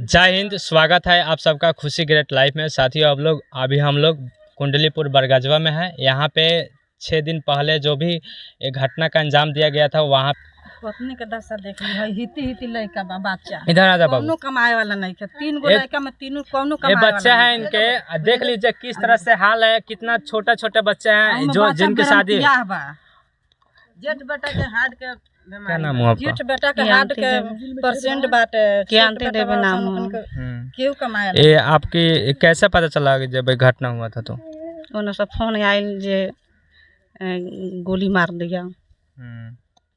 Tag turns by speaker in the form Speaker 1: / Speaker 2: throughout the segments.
Speaker 1: जय हिंद। स्वागत है आप सबका खुशी ग्रेट लाइफ में। साथियों अभी हम लोग कुंडलीपुर बरगजवा में हैं। यहाँ पे 6 दिन पहले जो भी एक घटना का अंजाम दिया गया था, वहाँ
Speaker 2: पत्नी के दशा देख ली है। हिती लड़का बच्चा
Speaker 1: इधर आ जा बाबू,
Speaker 2: कौनो कमाए वाला नहीं है। 3 गो लड़का में तीनों कौनो
Speaker 1: ये
Speaker 2: कमाए
Speaker 1: बच्चे हैं इनके। देख लीजिए किस तरह से हाल है, कितना छोटे छोटे बच्चे हैं जो जिनकी शादी।
Speaker 2: जेठ बेटा के हार्ट के
Speaker 1: क्या नाम हुआ आपका?
Speaker 2: जेठ बेटा के हार्ट के पेशेंट बाटे।
Speaker 3: क्यांति देवी नाम हो।
Speaker 2: क्यों कमाए
Speaker 1: ये आपकी कैसे पता चला कि जब घटना हुआ था तो?
Speaker 3: उन्हें सब फोन आयल जे गोली मार दिया।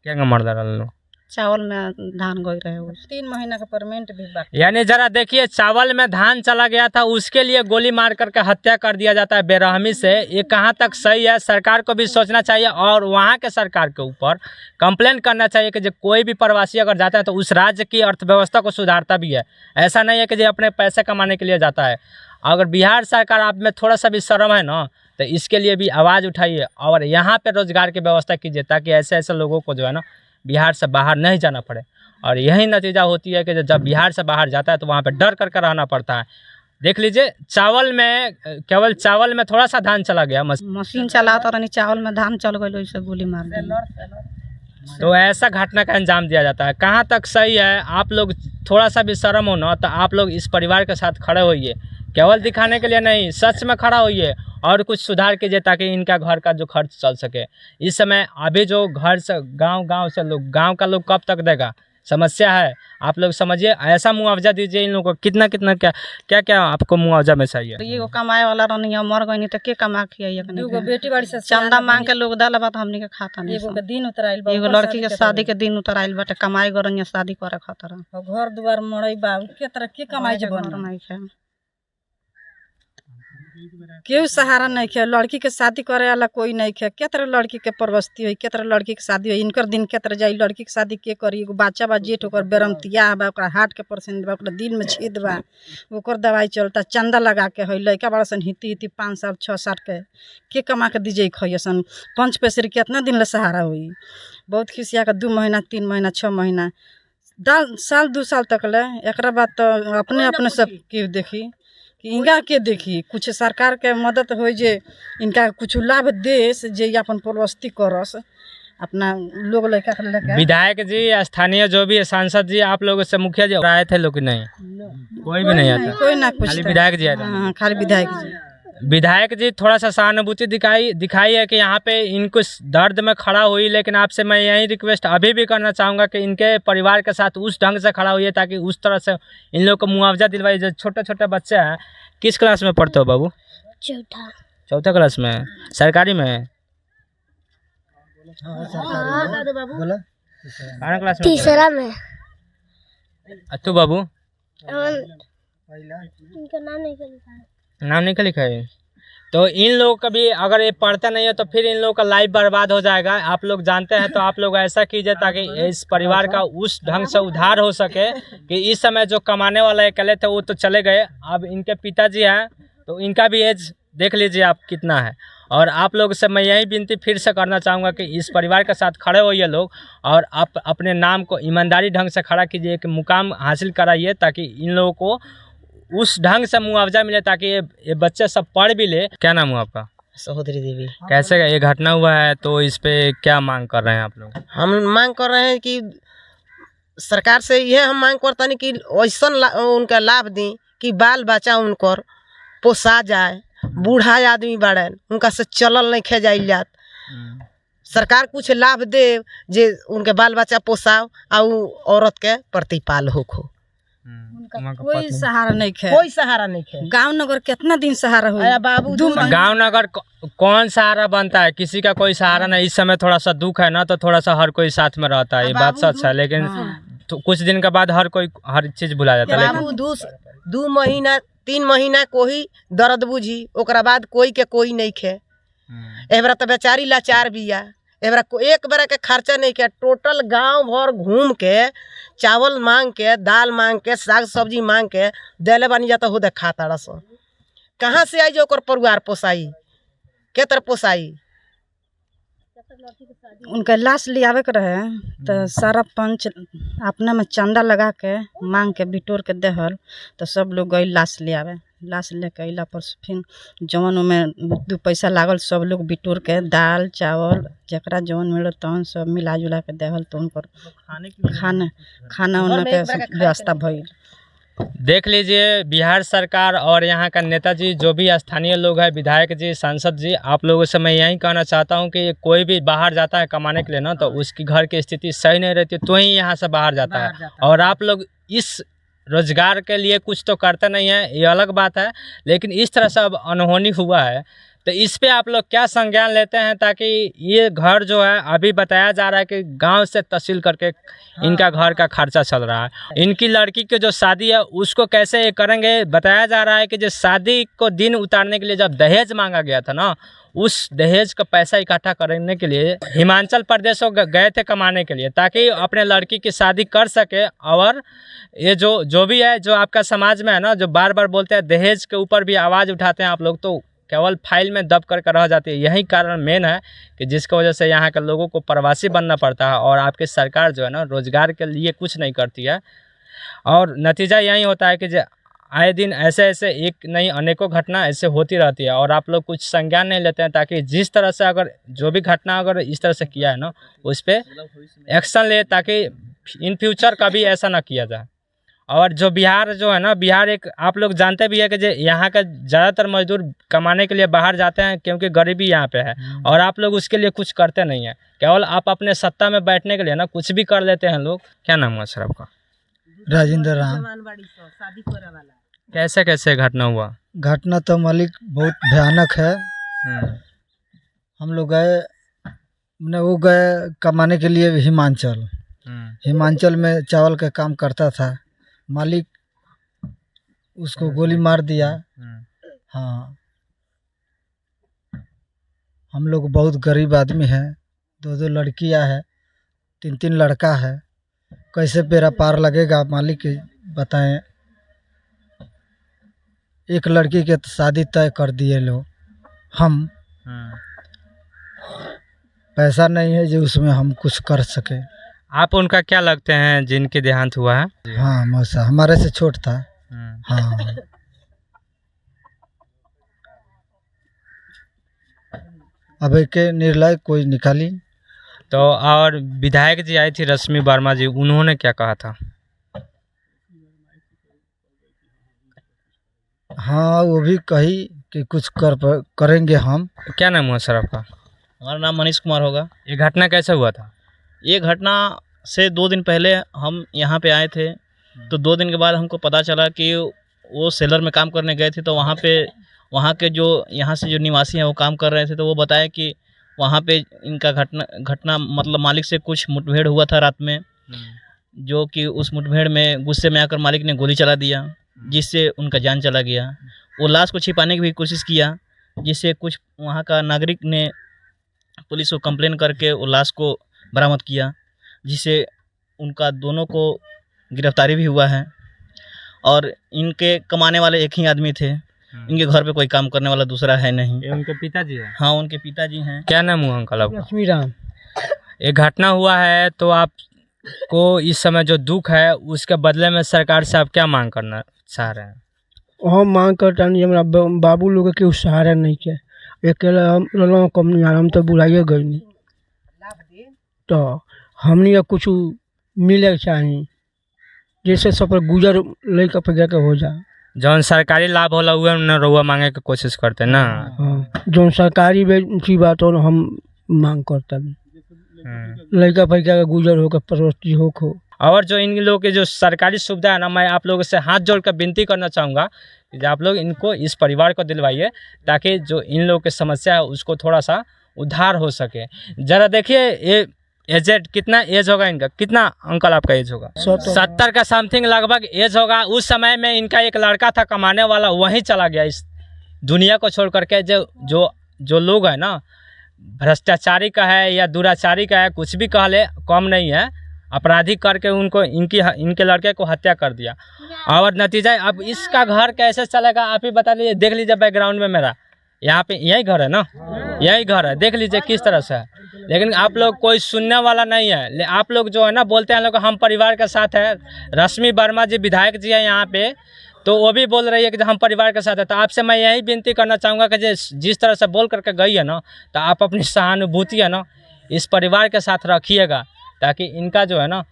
Speaker 1: क्या मर डालो?
Speaker 3: चावल में धान गई रहे वो।
Speaker 2: 3 महीना का पेमेंट भी बाकी।
Speaker 1: यानी जरा देखिए, चावल में धान चला गया था, उसके लिए गोली मार करके हत्या कर दिया जाता है बेरहमी से। ये कहाँ तक सही है? सरकार को भी सोचना चाहिए और वहाँ के सरकार के ऊपर कंप्लेंट करना चाहिए कि जो कोई भी प्रवासी अगर जाता है तो उस राज्य की अर्थव्यवस्था को सुधारता भी है। ऐसा नहीं है कि जो अपने पैसे कमाने के लिए जाता है। अगर बिहार सरकार आप में थोड़ा सा भी शर्म है ना, तो इसके लिए भी आवाज़ उठाइए और यहाँ पर रोजगार की व्यवस्था कीजिए, ताकि ऐसे ऐसे लोगों को जो है ना बिहार से बाहर नहीं जाना पड़े। और यही नतीजा होती है कि जब बिहार से बाहर जाता है तो वहाँ पे डर करके रहना पड़ता है। देख लीजिए, चावल में केवल चावल में थोड़ा सा धान चला गया,
Speaker 3: मशीन चलाता रहनी, चावल में धान चल गई, वैसे गोली मार दी।
Speaker 1: तो ऐसा घटना का अंजाम दिया जाता है। कहाँ तक सही है? आप लोग थोड़ा सा भी शर्म हो ना, तो आप लोग इस परिवार के साथ खड़े होइए, केवल दिखाने के लिए नहीं, सच में खड़ा होइए और कुछ सुधार कीजिए ताकि इनका घर का जो खर्च चल सके। इस समय अभी जो घर से गांव से लोग, गांव का लोग कब तक देगा? समस्या है। आप लोग समझिए, ऐसा मुआवजा दीजिए इन लोगों को। कितना क्या आपको मुआवजा में चाहिए?
Speaker 3: ये कमाए वाला रहनी है, मर गई नहीं तो के कमा खिया।
Speaker 2: बेटी बाड़ी से
Speaker 3: चंदा मांग के लोग दल बात हमनी के खाता नहीं।
Speaker 2: एगो के दिन उतराइल बा,
Speaker 3: एगो लड़की के शादी के दिन उतराइल बाटे, कमाई गरन शादी करे खातिर।
Speaker 2: घर दुआर मरई बा, के तरह के कमाई जे बन
Speaker 3: नहीं है।
Speaker 2: केहू सहारा नहीं है। लड़की के शादी करे वाला कोई नहीं है। के तरह लड़की के परवस्ती हुई, के तरह लड़की के शादी हुई, इनकर दिन के तरह जाई। लड़की के शादी के करी? एगो बच्चा बा, जेठ ओकर बेरमतिया बा, ओकरा हार्ट के पेशेंट बा, ओकरा दिल में छेद बा, ओकर दवाई चलता। चंदा लगा के है। लड़का बड़ा सन हिती 5 साल 6 साल के कमा के दीजिए खइए सन। 5 पैसे कितना दिन ले सहारा हुई? बहुत खिसिया के 2 महीना 3 महीना 6 महीना साल 2 साल तक ले। एक बाद तो अपने सब के देखी कि इनका के देखी। कुछ सरकार के मदद हो जे इनका कुछ लाभ देस जे अपन प्रवस्ती करस अपना लोग लड़का के लेके।
Speaker 1: विधायक जी, स्थानीय जो भी सांसद जी, आप लोगों से मुखिया जी आए थे लोग? नहीं, कोई भी नहीं आता।
Speaker 2: कोई ना कुछ,
Speaker 1: खाली विधायक जी आए थे।
Speaker 2: हाँ, खाली विधायक जी।
Speaker 1: विधायक जी थोड़ा सा सहानुभूति दिखाई है कि यहाँ पे इनको दर्द में खड़ा हुई। लेकिन आपसे मैं यही रिक्वेस्ट अभी भी करना चाहूँगा कि इनके परिवार के साथ उस ढंग से खड़ा हुई, ताकि उस तरह से इन लोग को मुआवजा दिलवाई। जो छोटे छोटे बच्चे हैं, किस क्लास में पढ़ते हो बाबू? चौथा क्लास में। सरकारी में? क्लास में?
Speaker 4: तीसरा में।
Speaker 1: तू बाबू नाम नहीं लिखा है? तो इन लोगों का भी अगर ये पढ़ता नहीं है तो फिर इन लोगों का लाइफ बर्बाद हो जाएगा। आप लोग जानते हैं, तो आप लोग ऐसा कीजिए ताकि इस परिवार का उस ढंग से उद्धार हो सके। कि इस समय जो कमाने वाले अकेले थे वो तो चले गए, अब इनके पिताजी हैं, तो इनका भी एज देख लीजिए आप कितना है। और आप लोग से मैं यही विनती फिर से करना चाहूँगा कि इस परिवार के साथ खड़े होइए लोग, और आप अपने नाम को ईमानदारी ढंग से खड़ा कीजिए, एक मुकाम हासिल कराइए, ताकि इन लोगों को उस ढंग से मुआवजा मिले, ताकि ये बच्चे सब पढ़ भी ले। क्या नाम हुआ आपका?
Speaker 5: सहोदरी देवी।
Speaker 1: कैसे ये घटना हुआ है, तो इस पे क्या मांग कर रहे हैं आप लोग?
Speaker 5: हम मांग कर रहे हैं कि सरकार से यह हम मांग करता नहीं कि ऐसा उनका लाभ दी कि बाल बच्चा उनकर पोसा जाए। बूढ़ा आदमी बड़े, उनका से चलल नहीं खे जाइल जात। सरकार कुछ लाभ दे जे उनके बाल बच्चा पोसाओ और औरत के प्रतिपाल हो।
Speaker 2: कोई सहारा नहीं है।
Speaker 5: कोई सहारा नहीं है।
Speaker 2: गांव नगर कितना दिन सहारा हुआ बाबू?
Speaker 1: गांव नगर कौन सहारा बनता है? किसी का कोई सहारा नहीं। इस समय थोड़ा सा दुख है ना, तो थोड़ा सा हर कोई साथ में रहता है, ये बात सच है। लेकिन तो कुछ दिन के बाद हर कोई हर चीज भुला जाता है।
Speaker 5: बाबू 2 महीना 3 महीना कोई दर्द बुझी, ओकरा बाद कोई के कोई नहीं खे। एबरा तो बेचारी लाचार बिया। एबरा एक बार के खर्चा नहीं किया। टोटल गांव भर घूम के चावल मांग के, दाल मांग के, साग सब्जी मांग के देले बनी जाता हो। देखा तारा सो कहाँ से आई जो ओकर परिवार पोसाई? के तरह पोसाई?
Speaker 2: उनका लाश ले आवे के रहे तो सारा पंच अपने में चंदा लगा के मांग के बिटोर के देहल तो सब लोग गई लाश ले आवे। लाश लेके अइला पर फिर जवन में 2 पैसा लागल सब लोग बिटोर के दाल चावल जकरा जवन मिलल तवन सब मिला जुला के देहल तो उनकर खाना उना के व्यवस्था भइल।
Speaker 1: देख लीजिए बिहार सरकार और यहाँ का नेताजी जो भी स्थानीय लोग हैं, विधायक जी, सांसद जी, आप लोगों से मैं यही कहना चाहता हूँ कि कोई भी बाहर जाता है कमाने के लिए ना तो उसकी घर की स्थिति सही नहीं रहती तो ही यहाँ से बाहर जाता है। और आप लोग इस रोजगार के लिए कुछ तो करते नहीं है, ये अलग बात है, लेकिन इस तरह से अब अनहोनी हुआ है तो इस पे आप लोग क्या संज्ञान लेते हैं ताकि ये घर जो है अभी बताया जा रहा है कि गांव से तहसील करके इनका घर का खर्चा चल रहा है। इनकी लड़की की जो शादी है उसको कैसे ये करेंगे, बताया जा रहा है कि जो शादी को दिन उतारने के लिए जब दहेज मांगा गया था ना उस दहेज का पैसा इकट्ठा करने के लिए हिमाचल प्रदेश गए थे कमाने के लिए ताकि अपने लड़की की शादी कर सके। और ये जो भी है जो आपका समाज में है ना जो बार बार बोलते हैं दहेज के ऊपर भी आवाज़ उठाते हैं आप लोग तो केवल फाइल में दब करके रह जाती है। यही कारण मेन है कि जिसकी वजह से यहाँ के लोगों को प्रवासी बनना पड़ता है और आपकी सरकार जो है ना रोज़गार के लिए कुछ नहीं करती है। और नतीजा यही होता है कि आए दिन ऐसे एक नहीं अनेकों घटना ऐसे होती रहती है और आप लोग कुछ संज्ञान नहीं लेते हैं ताकि जिस तरह से अगर जो भी घटना अगर इस तरह से किया है ना उस पर एक्शन ले ताकि इन फ्यूचर कभी ऐसा ना किया जाए। और जो बिहार जो है ना बिहार एक आप लोग जानते भी है कि यहाँ का ज़्यादातर मजदूर कमाने के लिए बाहर जाते हैं क्योंकि गरीबी यहाँ पे है और आप लोग उसके लिए कुछ करते नहीं हैं, केवल आप अपने सत्ता में बैठने के लिए ना कुछ भी कर लेते हैं लोग। क्या नाम है सर आपका?
Speaker 4: राजेंद्र राम।
Speaker 1: कैसे घटना हुआ?
Speaker 4: घटना तो मालिक बहुत भयानक है। हम लोग वो गए कमाने के लिए हिमाचल में चावल का काम करता था। मालिक उसको गोली मार दिया। हाँ, हम लोग बहुत गरीब आदमी हैं, 2 लड़कियां हैं, 3 लड़का है, कैसे बेड़ा पार लगेगा मालिक बताएं। एक लड़की के शादी तय कर दिए लोग, हम पैसा नहीं है जो उसमें हम कुछ कर सके।
Speaker 1: आप उनका क्या लगते हैं जिनके देहांत हुआ है?
Speaker 4: हाँ मौसा हमारे से छोट था। हाँ अब के निर्णय कोई निकाली।
Speaker 1: तो और विधायक जी आई थी रश्मि वर्मा जी, उन्होंने क्या कहा था?
Speaker 4: हाँ वो भी कही कि कुछ करेंगे हम।
Speaker 1: क्या नाम हुआ सर आपका?
Speaker 6: हमारा नाम मनीष कुमार होगा।
Speaker 1: ये घटना कैसे हुआ था?
Speaker 6: ये घटना से 2 दिन पहले हम यहाँ पे आए थे तो 2 दिन के बाद हमको पता चला कि वो सेलर में काम करने गए थे तो वहाँ के जो यहाँ से जो निवासी हैं वो काम कर रहे थे तो वो बताया कि वहाँ पे इनका घटना मतलब मालिक से कुछ मुठभेड़ हुआ था रात में, जो कि उस मुठभेड़ में गुस्से में आकर मालिक ने गोली चला दिया जिससे उनका जान चला गया। वो लाश को छिपाने की भी कोशिश किया जिससे कुछ वहाँ का नागरिक ने पुलिस को कंप्लेन करके वो लाश को बरामद किया जिससे उनका दोनों को गिरफ्तारी भी हुआ है। और इनके कमाने वाले एक ही आदमी थे, इनके घर पे कोई काम करने वाला दूसरा है नहीं।
Speaker 1: ये उनके पिताजी हैं?
Speaker 6: हाँ उनके पिताजी हैं।
Speaker 1: क्या नाम हुआ अंकल आपका?
Speaker 4: लक्ष्मी राम।
Speaker 1: ये घटना हुआ है तो आपको इस समय जो दुख है उसके बदले में सरकार से आप क्या मांग करना चाह रहे हैं?
Speaker 7: हम मांग करता नहीं, हमारा बाबू लोग के सहारा नहीं के, अकेला हम कम नहीं, हम तो बुलाइए गई नहीं तो हमने का कुछ मिले चाहिए जैसे सब पर गुजर लेकर पे के हो जा।
Speaker 1: जौन सरकारी लाभ होला हुए न रउआ मांगे के कोशिश करते ना।
Speaker 7: हाँ जो सरकारी की बात हो हम मांग करता नहीं, लड़का पैका का गुजर होकर परोसी हो।
Speaker 1: और जो इन लोगों के जो सरकारी सुविधा है ना, मैं आप लोगों से हाथ जोड़ कर विनती करना चाहूँगा कि आप लोग इनको इस परिवार को दिलवाइए ताकि जो इन लोगों की समस्या है उसको थोड़ा सा उद्धार हो सके। ज़रा देखिए ये एजेड कितना एज होगा इनका? कितना अंकल आपका एज होगा? 70 का समथिंग लगभग एज होगा। उस समय में इनका एक लड़का था कमाने वाला, वहीं चला गया इस दुनिया को छोड़ करके। जो लोग है ना भ्रष्टाचारी का है या दुराचारी का है, कुछ भी कह ले कम नहीं है, अपराधी करके उनको इनके लड़के को हत्या कर दिया। और नतीजा अब इसका घर कैसे चलेगा आप ही बता लीजिए। देख लीजिए बैकग्राउंड में मेरा यहाँ पे यही घर है ना, यही घर है, देख लीजिए किस तरह से है। लेकिन आप लोग कोई सुनने वाला नहीं है। आप लोग जो है ना बोलते हैं लोग हम परिवार के साथ है। रश्मि वर्मा जी विधायक जी है यहाँ पे, तो वो भी बोल रही है कि हम परिवार के साथ है। तो आपसे मैं यही विनती करना चाहूँगा कि जिस तरह से बोल करके गई है ना, तो आप अपनी सहानुभूति है ना इस परिवार के साथ रखिएगा, ताकि इनका जो है ना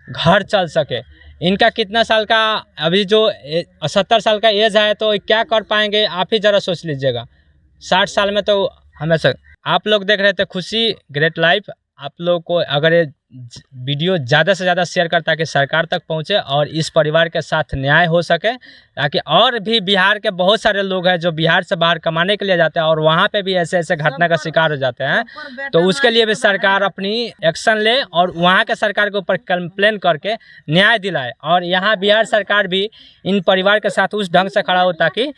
Speaker 1: घर चल सके। इनका कितना साल का अभी जो 70 साल का एज है, तो क्या कर पाएंगे आप ही ज़रा सोच लीजिएगा। 60 साल में तो हमेशा आप लोग देख रहे थे खुशी ग्रेट लाइफ। आप लोग को अगर ये वीडियो ज़्यादा से ज़्यादा शेयर कर ताकि सरकार तक पहुँचे और इस परिवार के साथ न्याय हो सके, ताकि और भी बिहार के बहुत सारे लोग हैं जो बिहार से बाहर कमाने के लिए जाते हैं और वहाँ पे भी ऐसे ऐसे घटना का शिकार हो जाते हैं। तो उसके लिए भी सरकार अपनी एक्शन ले और वहाँ के सरकार के ऊपर कंप्लेन करके न्याय दिलाए, और यहाँ बिहार सरकार भी इन परिवार के साथ उस ढंग से खड़ा हो ताकि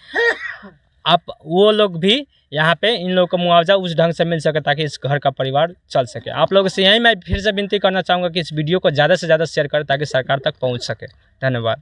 Speaker 1: आप वो लोग भी यहाँ पे इन लोगों को मुआवजा उस ढंग से मिल सके, ताकि इस घर का परिवार चल सके। आप लोगों से यही मैं फिर से विनती करना चाहूँगा कि इस वीडियो को ज़्यादा से ज़्यादा शेयर करें ताकि सरकार तक पहुँच सके। धन्यवाद।